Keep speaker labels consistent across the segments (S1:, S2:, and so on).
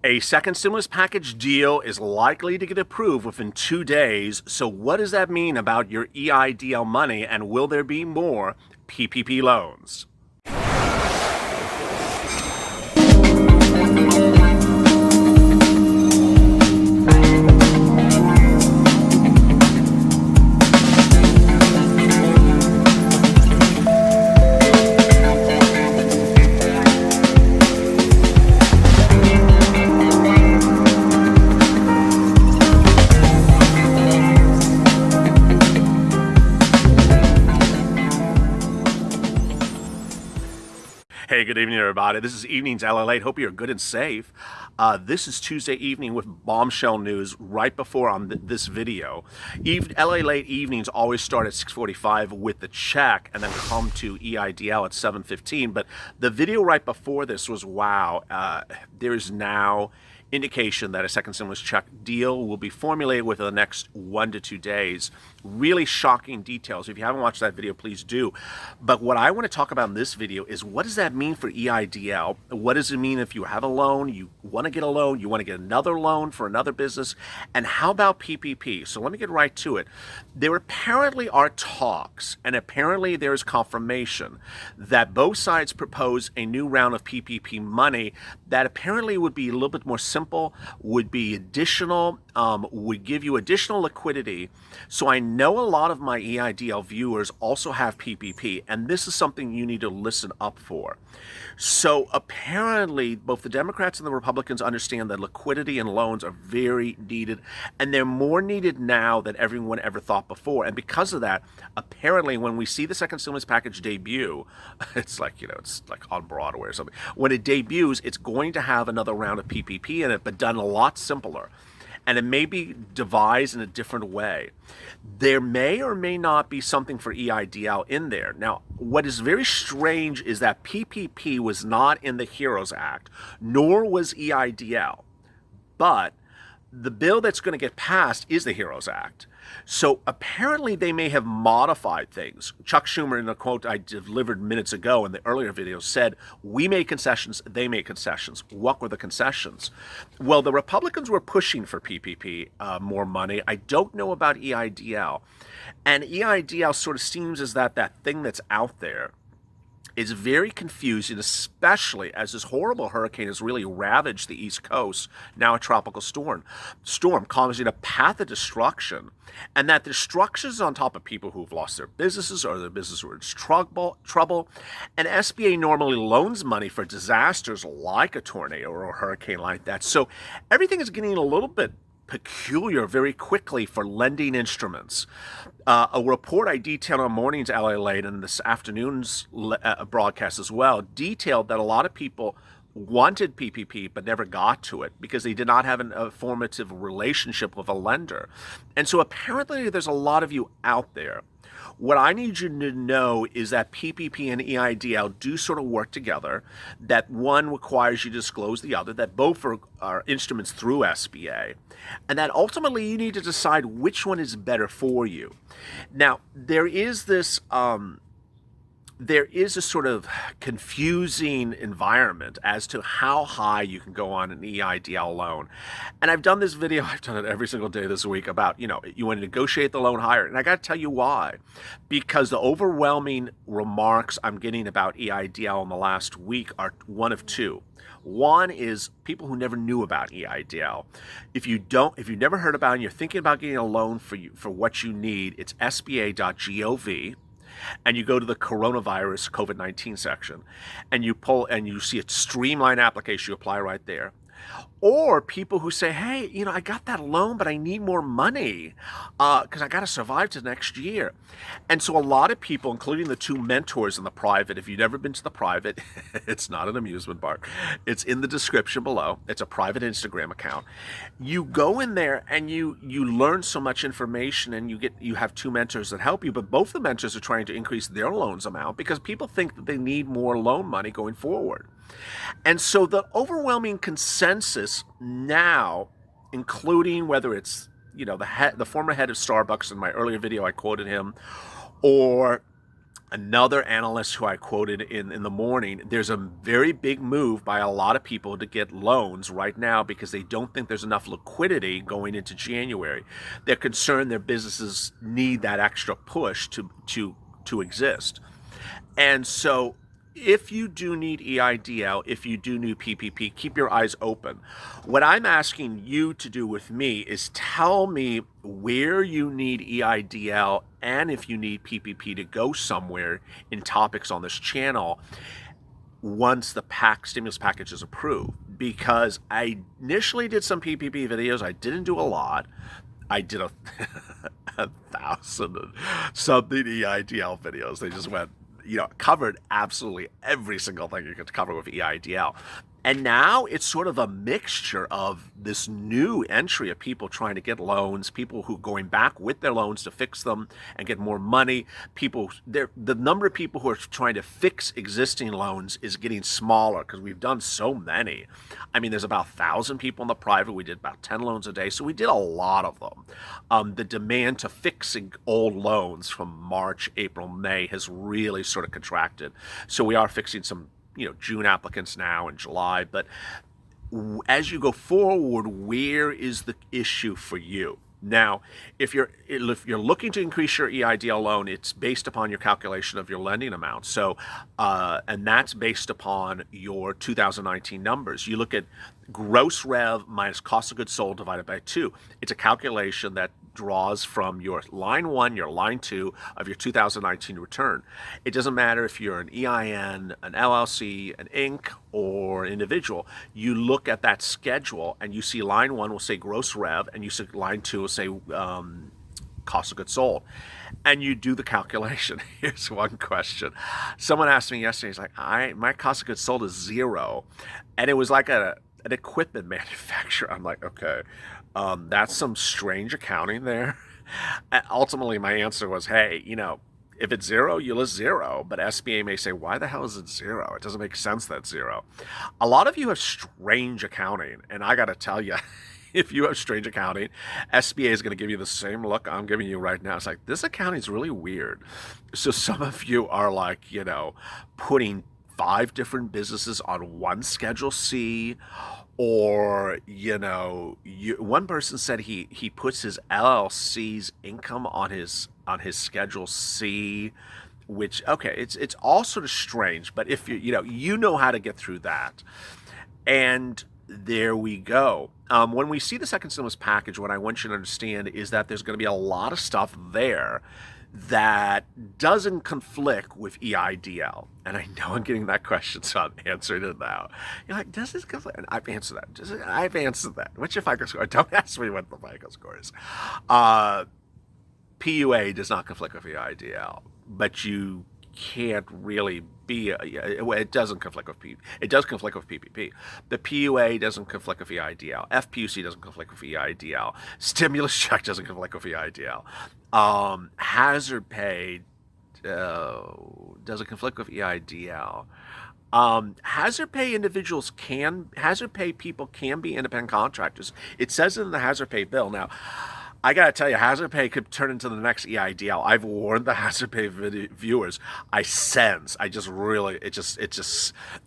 S1: A second stimulus package deal is likely to get approved within 2 days. So what does that mean about your EIDL money, and will there be more PPP loans? Hey, good evening, everybody. This is Evenings LALATE. Hope you're good and safe. This is Tuesday evening with bombshell news right before this video. LALATE evenings always start at 6:45 with the check and then come to EIDL at 7:15. But the video right before this was, wow, there is now indication that a second stimulus check deal will be formulated within the next 1 to 2 days. Really shocking details. If you haven't watched that video, please do. But what I want to talk about in this video is, what does that mean for EIDL? What does it mean if you have a loan, you want to get a loan, you want to get another loan for another business? And how about PPP? So let me get right to it. There apparently are talks, and apparently there is confirmation that both sides propose a new round of PPP money that apparently would be a little bit more simple, would be additional, would give you additional liquidity. So I know a lot of my EIDL viewers also have PPP, and this is something you need to listen up for. So apparently both the Democrats and the Republicans understand that liquidity and loans are very needed, and they're more needed now than everyone ever thought before. And because of that, apparently when we see the second stimulus package debut, it's like, it's like on Broadway or something. When it debuts, it's going to have another round of PPP in it, but done a lot simpler. And it may be devised in a different way. There may or may not be something for EIDL in there. Now, what is very strange is that PPP was not in the HEROES Act, nor was EIDL. But the bill that's going to get passed is the HEROES Act. So apparently they may have modified things. Chuck Schumer, in a quote I delivered minutes ago in the earlier video, said, "We made concessions, they made concessions." What were the concessions? Well, the Republicans were pushing for PPP, more money. I don't know about EIDL. And EIDL sort of seems as that thing that's out there is very confusing, especially as this horrible hurricane has really ravaged the East Coast, now a tropical storm causing a path of destruction, and that destruction is on top of people who've lost their businesses or their businesses were in trouble. And SBA normally loans money for disasters like a tornado or a hurricane like that. So everything is getting a little bit peculiar very quickly for lending instruments. A report I detailed on Mornings LALATE and this afternoon's broadcast as well detailed that a lot of people wanted PPP but never got to it because they did not have a formative relationship with a lender. And so apparently there's a lot of you out there. What I need you to know is that PPP and EIDL do sort of work together, that one requires you to disclose the other, that both are instruments through SBA, and that ultimately you need to decide which one is better for you. Now, there is this sort of confusing environment as to how high you can go on an EIDL loan. And I've done this video, I've done it every single day this week about, you want to negotiate the loan higher. And I got to tell you why. Because the overwhelming remarks I'm getting about EIDL in the last week are one of two. One is people who never knew about EIDL. If you've never heard about it and you're thinking about getting a loan for what you need, it's sba.gov. And you go to the coronavirus COVID-19 section and you pull and you see a streamlined application, you apply right there. Or people who say, hey, I got that loan, but I need more money because I got to survive to next year. And so a lot of people, including the two mentors in the private, if you've never been to the private, it's not an amusement park. It's in the description below. It's a private Instagram account. You go in there and you learn so much information, and you have two mentors that help you, but both the mentors are trying to increase their loans amount because people think that they need more loan money going forward. And so the overwhelming consensus now, including whether it's, the former head of Starbucks, in my earlier video I quoted him, or Another analyst who I quoted in the morning, there's a very big move by a lot of people to get loans right now because they don't think there's enough liquidity going into January. They're concerned their businesses need that extra push to exist. And so if you do need EIDL, if you do need PPP, keep your eyes open. What I'm asking you to do with me is tell me where you need EIDL and if you need PPP to go somewhere in topics on this channel once the stimulus package is approved. Because I initially did some PPP videos. I didn't do a lot. I did a 1,000 and something EIDL videos. They just went, covered absolutely every single thing you could cover with EIDL. And now it's sort of a mixture of this new entry of people trying to get loans, people who are going back with their loans to fix them and get more money. The number of people who are trying to fix existing loans is getting smaller because we've done so many. I mean, there's about 1,000 people in the private. We did about 10 loans a day, so we did a lot of them. The demand to fixing old loans from March, April, May has really sort of contracted. So we are fixing some June applicants now in July. But as you go forward, where is the issue for you? Now, if you're looking to increase your EIDL loan, it's based upon your calculation of your lending amount. So, and that's based upon your 2019 numbers. You look at gross rev minus cost of goods sold divided by 2. It's a calculation that draws from your line 1, your line 2 of your 2019 return. It doesn't matter if you're an EIN, an LLC, an Inc., or individual. You look at that schedule and you see line 1 will say gross rev, and you see line 2 will say cost of goods sold. And you do the calculation. Here's one question. Someone asked me yesterday, he's like, my cost of goods sold is 0. And it was like an equipment manufacturer. I'm like, okay, that's some strange accounting there. And ultimately, my answer was, hey, if it's 0, you list 0. But SBA may say, why the hell is it 0? It doesn't make sense that 0. A lot of you have strange accounting. And I got to tell you, if you have strange accounting, SBA is going to give you the same look I'm giving you right now. It's like, this accounting is really weird. So some of you are like, putting 5 different businesses on one Schedule C, or one person said he puts his LLC's income on his Schedule C, which, okay, it's all sort of strange. But if you know how to get through that, and there we go. When we see the second stimulus package, what I want you to understand is that there's going to be a lot of stuff there that doesn't conflict with EIDL. And I know I'm getting that question, so I'm answering it now. You're like, does this conflict? And I've answered that. I've answered that. What's your FICO score? Don't ask me what the FICO score is. PUA does not conflict with EIDL, but you can't really be. It doesn't conflict with PPP. It does conflict with PPP. The PUA doesn't conflict with EIDL. FPUC doesn't conflict with EIDL. Stimulus check doesn't conflict with EIDL. Hazard pay doesn't conflict with EIDL. Hazard pay people can be independent contractors. It says it in the hazard pay bill. Now, I gotta tell you, hazard pay could turn into the next EIDL. I've warned the hazard pay viewers.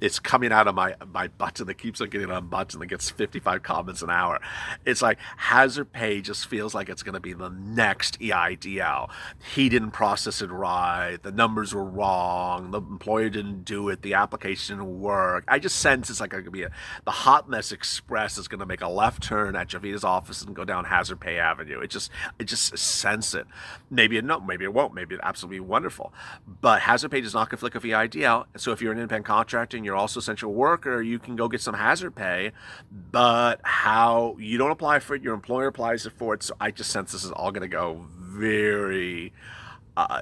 S1: It's coming out of my button that keeps on getting unbuttoned that gets 55 comments an hour. It's like hazard pay just feels like it's gonna be the next EIDL. He didn't process it right. The numbers were wrong. The employer didn't do it. The application didn't work. I just sense it's like gonna be the Hot Mess Express is gonna make a left turn at Javita's office and go down Hazard Pay Avenue. It just sense it. Maybe it won't. Maybe it absolutely wonderful. But hazard pay does not conflict with EIDL. So if you're an independent contractor and you're also essential worker, you can go get some hazard pay. But how you don't apply for it, your employer applies for it. So I just sense this is all going to go very.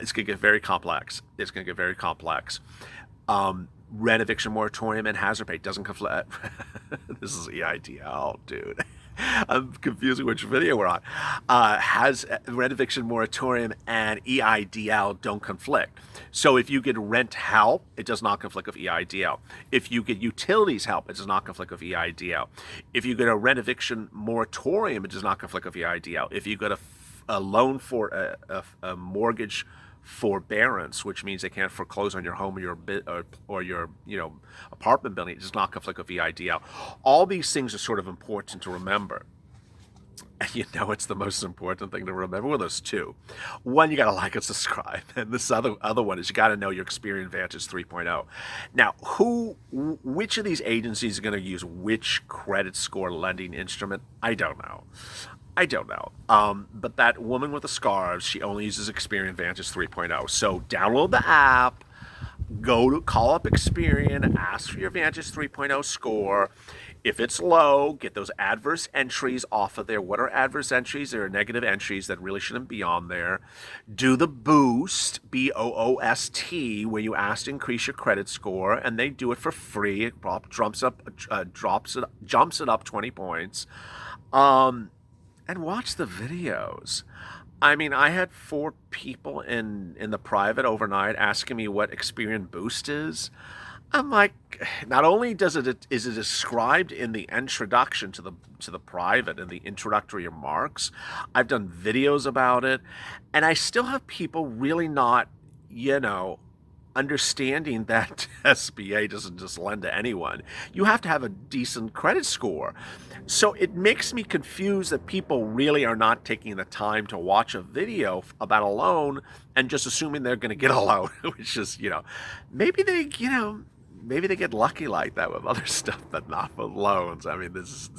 S1: It's going to get very complex. Rent eviction moratorium and hazard pay doesn't conflict. This is EIDL, dude. I'm confusing which video we're on. Has rent eviction moratorium and EIDL don't conflict. So if you get rent help, it does not conflict with EIDL. If you get utilities help, it does not conflict with EIDL. If you get a rent eviction moratorium, it does not conflict with EIDL. If you get a loan for a mortgage forbearance, which means they can't foreclose on your home or your or your apartment building. It does not conflict with EIDL. All these things are sort of important to remember. And it's the most important thing to remember. Well, there's two. One, you got to like and subscribe. And this other one is you got to know your Experian Advantage 3.0. Now, which of these agencies are going to use which credit score lending instrument? I don't know. But that woman with the scarves, she only uses Experian Advantage 3.0. So download the app, call up Experian, ask for your Advantage 3.0 score. If it's low, get those adverse entries off of there. What are adverse entries? There are negative entries that really shouldn't be on there. Do the boost, BOOST, where you ask to increase your credit score, and they do it for free. It jumps it up 20 points. And watch the videos. I mean, I had 4 people in the private overnight asking me what Experian Boost is. I'm like, not only is it described in the introduction to the private in the introductory remarks, I've done videos about it, and I still have people really not, understanding that SBA doesn't just lend to anyone. You have to have a decent credit score. So it makes me confused that people really are not taking the time to watch a video about a loan and just assuming they're going to get a loan, which is, maybe they get lucky like that with other stuff, but not with loans. I mean, this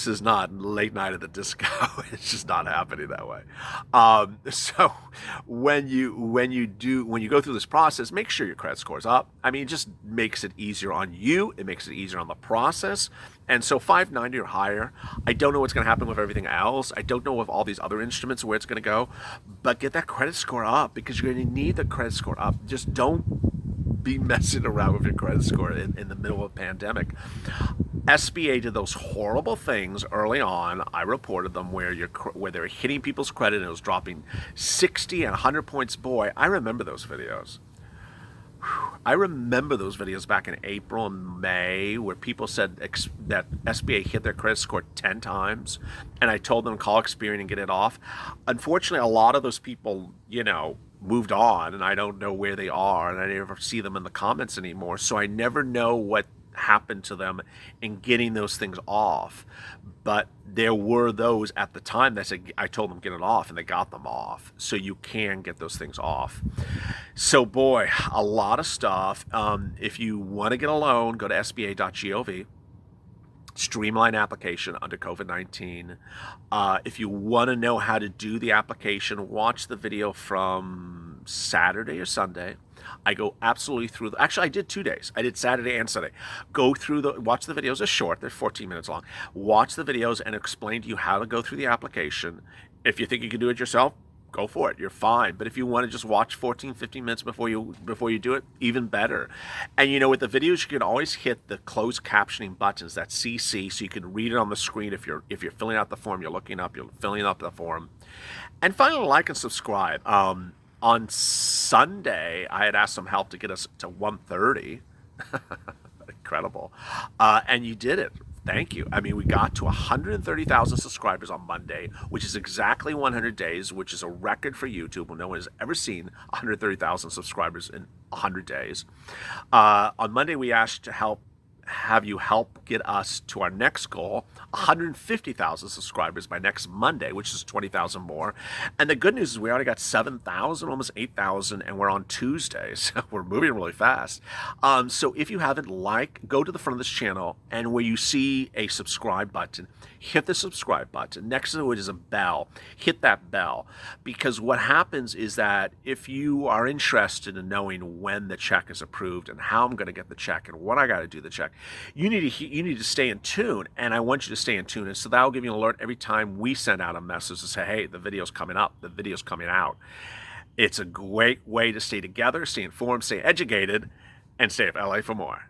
S1: is not late night at the disco. It's just not happening that way. So when you go through this process, make sure your credit score's up. I mean, it just makes it easier on you. It makes it easier on the process. And so 590 or higher. I don't know what's going to happen with everything else. I don't know with all these other instruments where it's going to go. But get that credit score up because you're going to need the credit score up. Just don't be messing around with your credit score in the middle of a pandemic. SBA did those horrible things early on. I reported them where they were hitting people's credit and it was dropping 60 and 100 points. Boy, I remember those videos. I remember those videos back in April and May where people said that SBA hit their credit score 10 times, and I told them to call Experian and get it off. Unfortunately, a lot of those people, moved on, and I don't know where they are, and I never see them in the comments anymore, so I never know what happened to them in getting those things off. But there were those at the time that said, I told them get it off, and they got them off. So you can get those things off. So boy, a lot of stuff. If you want to get a loan, go to sba.gov. Streamline application under COVID-19. If you want to know how to do the application, watch the video from Saturday or Sunday. I go absolutely through actually I did 2 days. I did Saturday and Sunday. Watch the videos. They're short. They're 14 minutes long. Watch the videos and explain to you how to go through the application. If you think you can do it yourself, go for it. You're fine. But if you want to just watch 14, 15 minutes before you do it, even better. And with the videos, you can always hit the closed captioning buttons, that CC, so you can read it on the screen if you're filling out the form, you're filling up the form. And finally, like and subscribe. On Sunday, I had asked some help to get us to 130. Incredible. And you did it. Thank you. I mean, we got to 130,000 subscribers on Monday, which is exactly 100 days, which is a record for YouTube. No one has ever seen 130,000 subscribers in 100 days. On Monday, we asked to have you help get us to our next goal, 150,000 subscribers by next Monday, which is 20,000 more. And the good news is we already got 7,000, almost 8,000, and we're on Tuesday, so we're moving really fast. So if you haven't, go to the front of this channel, and where you see a subscribe button, hit the subscribe button. Next to it is a bell. Hit that bell, because what happens is that if you are interested in knowing when the check is approved and how I'm going to get the check and what I got to do the check, you need to stay in tune, and I want you to stay in tune. And so that will give you an alert every time we send out a message to say, hey, the video's coming up, the video's coming out. It's a great way to stay together, stay informed, stay educated, and stay at LA for more.